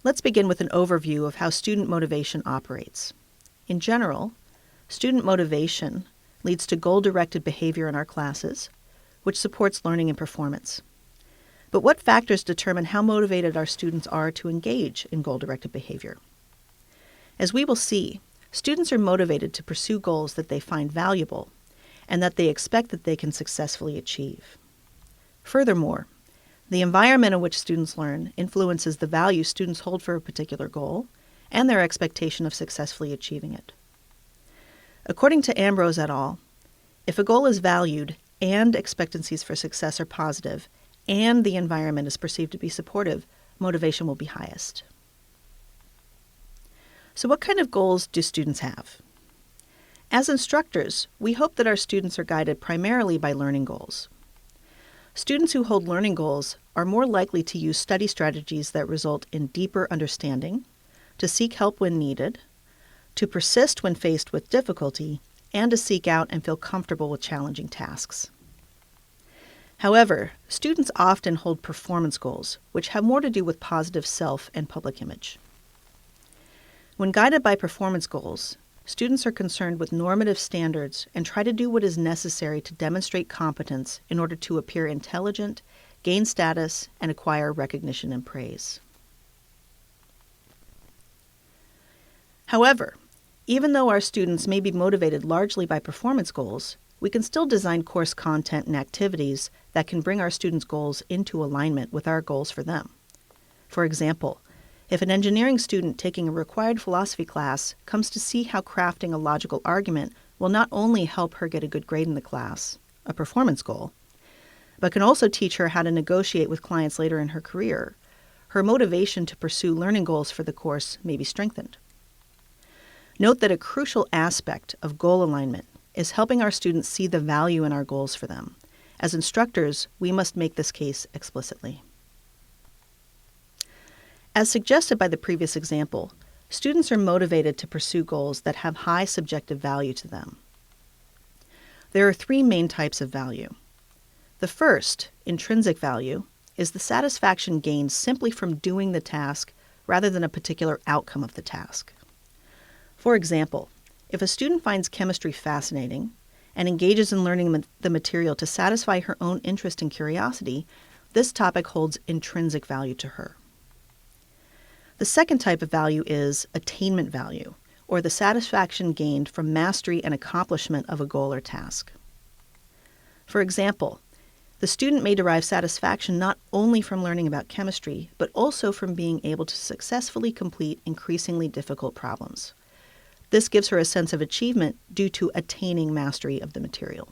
Let's begin with an overview of how student motivation operates. In general, student motivation leads to goal-directed behavior in our classes, which supports learning and performance. But what factors determine how motivated our students are to engage in goal-directed behavior? As we will see, students are motivated to pursue goals that they find valuable and that they expect that they can successfully achieve. Furthermore, the environment in which students learn influences the value students hold for a particular goal and their expectation of successfully achieving it. According to Ambrose et al., if a goal is valued and expectancies for success are positive and the environment is perceived to be supportive, motivation will be highest. So what kind of goals do students have? As instructors, we hope that our students are guided primarily by learning goals. Students who hold learning goals are more likely to use study strategies that result in deeper understanding, to seek help when needed, to persist when faced with difficulty, and to seek out and feel comfortable with challenging tasks. However, students often hold performance goals, which have more to do with positive self and public image. When guided by performance goals, students are concerned with normative standards and try to do what is necessary to demonstrate competence in order to appear intelligent, gain status, and acquire recognition and praise. However, even though our students may be motivated largely by performance goals, we can still design course content and activities that can bring our students' goals into alignment with our goals for them. For example, if an engineering student taking a required philosophy class comes to see how crafting a logical argument will not only help her get a good grade in the class, a performance goal, but can also teach her how to negotiate with clients later in her career, her motivation to pursue learning goals for the course may be strengthened. Note that a crucial aspect of goal alignment is helping our students see the value in our goals for them. As instructors, we must make this case explicitly. As suggested by the previous example, students are motivated to pursue goals that have high subjective value to them. There are three main types of value. The first, intrinsic value, is the satisfaction gained simply from doing the task rather than a particular outcome of the task. For example, if a student finds chemistry fascinating and engages in learning the material to satisfy her own interest and curiosity, this topic holds intrinsic value to her. The second type of value is attainment value, or the satisfaction gained from mastery and accomplishment of a goal or task. For example, the student may derive satisfaction not only from learning about chemistry, but also from being able to successfully complete increasingly difficult problems. This gives her a sense of achievement due to attaining mastery of the material.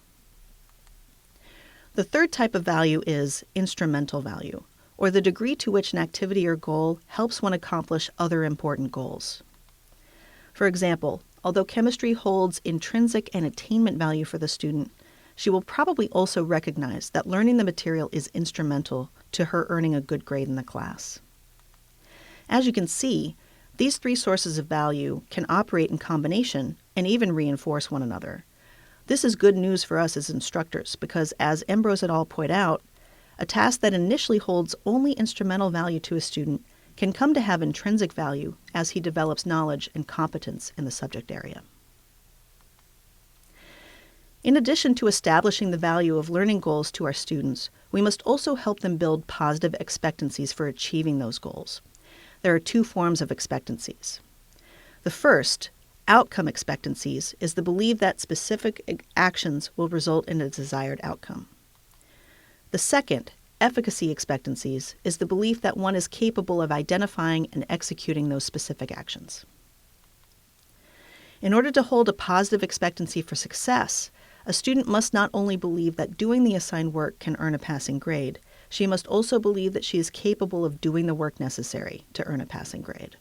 The third type of value is instrumental value, or the degree to which an activity or goal helps one accomplish other important goals. For example, although chemistry holds intrinsic and attainment value for the student, she will probably also recognize that learning the material is instrumental to her earning a good grade in the class. As you can see, these three sources of value can operate in combination and even reinforce one another. This is good news for us as instructors because, as Ambrose et al. Point out, a task that initially holds only instrumental value to a student can come to have intrinsic value as he develops knowledge and competence in the subject area. In addition to establishing the value of learning goals to our students, we must also help them build positive expectancies for achieving those goals. There are two forms of expectancies. The first, outcome expectancies, is the belief that specific actions will result in a desired outcome. The second, efficacy expectancies, is the belief that one is capable of identifying and executing those specific actions. In order to hold a positive expectancy for success, a student must not only believe that doing the assigned work can earn a passing grade, she must also believe that she is capable of doing the work necessary to earn a passing grade.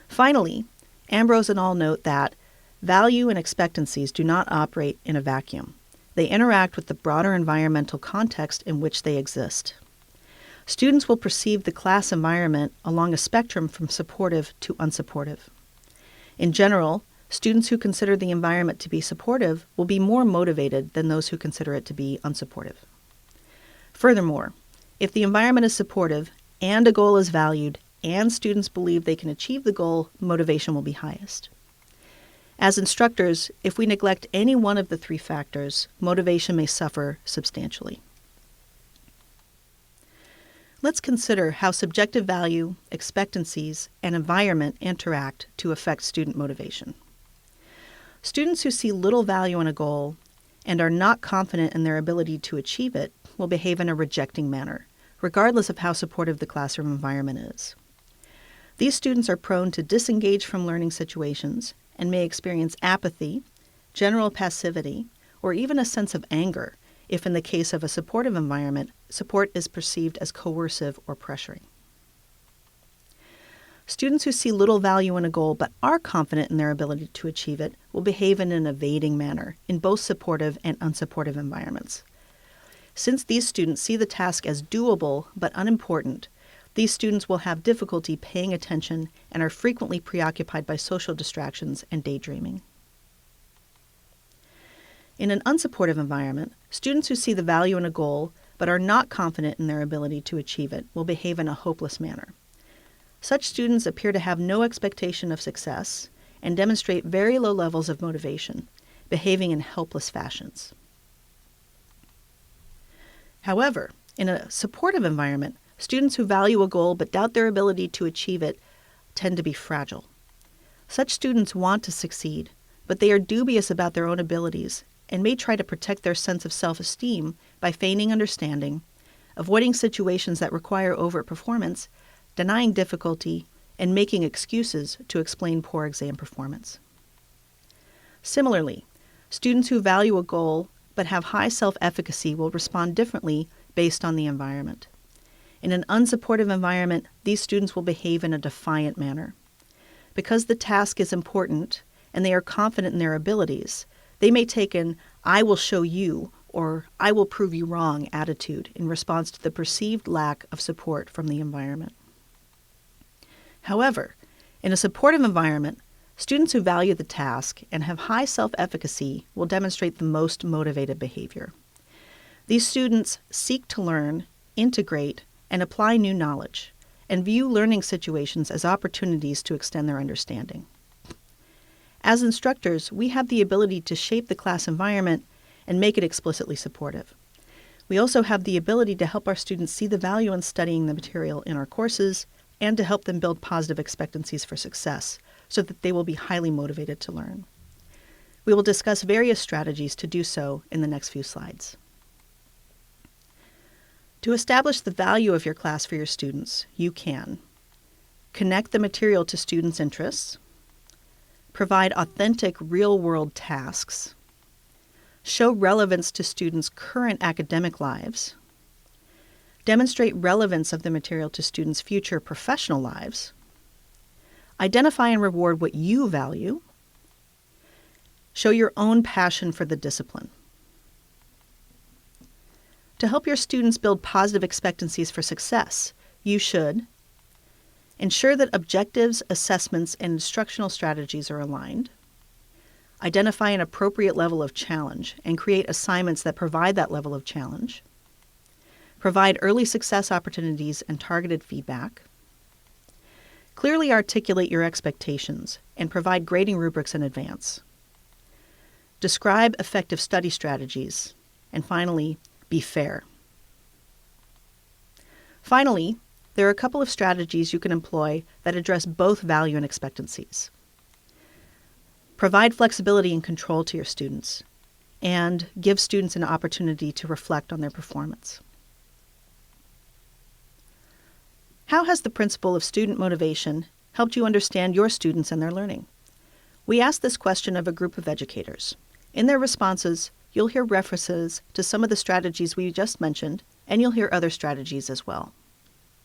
Finally, Ambrose et al. Note that value and expectancies do not operate in a vacuum. They interact with the broader environmental context in which they exist. Students will perceive the class environment along a spectrum from supportive to unsupportive. In general, students who consider the environment to be supportive will be more motivated than those who consider it to be unsupportive. Furthermore, if the environment is supportive and a goal is valued, and students believe they can achieve the goal, motivation will be highest. As instructors, if we neglect any one of the three factors, motivation may suffer substantially. Let's consider how subjective value, expectancies, and environment interact to affect student motivation. Students who see little value in a goal and are not confident in their ability to achieve it will behave in a rejecting manner, regardless of how supportive the classroom environment is. These students are prone to disengage from learning situations and may experience apathy, general passivity, or even a sense of anger if, in the case of a supportive environment, support is perceived as coercive or pressuring. Students who see little value in a goal but are confident in their ability to achieve it will behave in an evading manner in both supportive and unsupportive environments. Since these students see the task as doable but unimportant, these students will have difficulty paying attention and are frequently preoccupied by social distractions and daydreaming. In an unsupportive environment, students who see the value in a goal but are not confident in their ability to achieve it will behave in a hopeless manner. Such students appear to have no expectation of success and demonstrate very low levels of motivation, behaving in helpless fashions. However, in a supportive environment, students who value a goal but doubt their ability to achieve it tend to be fragile. Such students want to succeed, but they are dubious about their own abilities and may try to protect their sense of self-esteem by feigning understanding, avoiding situations that require overt performance, denying difficulty, and making excuses to explain poor exam performance. Similarly, students who value a goal but have high self-efficacy will respond differently based on the environment. In an unsupportive environment, these students will behave in a defiant manner. Because the task is important and they are confident in their abilities, they may take an "I will show you" or "I will prove you wrong" attitude in response to the perceived lack of support from the environment. However, in a supportive environment, students who value the task and have high self-efficacy will demonstrate the most motivated behavior. These students seek to learn, integrate, and apply new knowledge, and view learning situations as opportunities to extend their understanding. As instructors, we have the ability to shape the class environment and make it explicitly supportive. We also have the ability to help our students see the value in studying the material in our courses and to help them build positive expectancies for success so that they will be highly motivated to learn. We will discuss various strategies to do so in the next few slides. To establish the value of your class for your students, you can connect the material to students' interests, provide authentic real-world tasks, show relevance to students' current academic lives, demonstrate relevance of the material to students' future professional lives, identify and reward what you value, show your own passion for the discipline. To help your students build positive expectancies for success, you should ensure that objectives, assessments, and instructional strategies are aligned, identify an appropriate level of challenge and create assignments that provide that level of challenge, provide early success opportunities and targeted feedback, clearly articulate your expectations and provide grading rubrics in advance, describe effective study strategies, and finally, be fair. Finally, there are a couple of strategies you can employ that address both value and expectancies. Provide flexibility and control to your students, and give students an opportunity to reflect on their performance. How has the principle of student motivation helped you understand your students and their learning? We asked this question of a group of educators. In their responses, you'll hear references to some of the strategies we just mentioned, and you'll hear other strategies as well.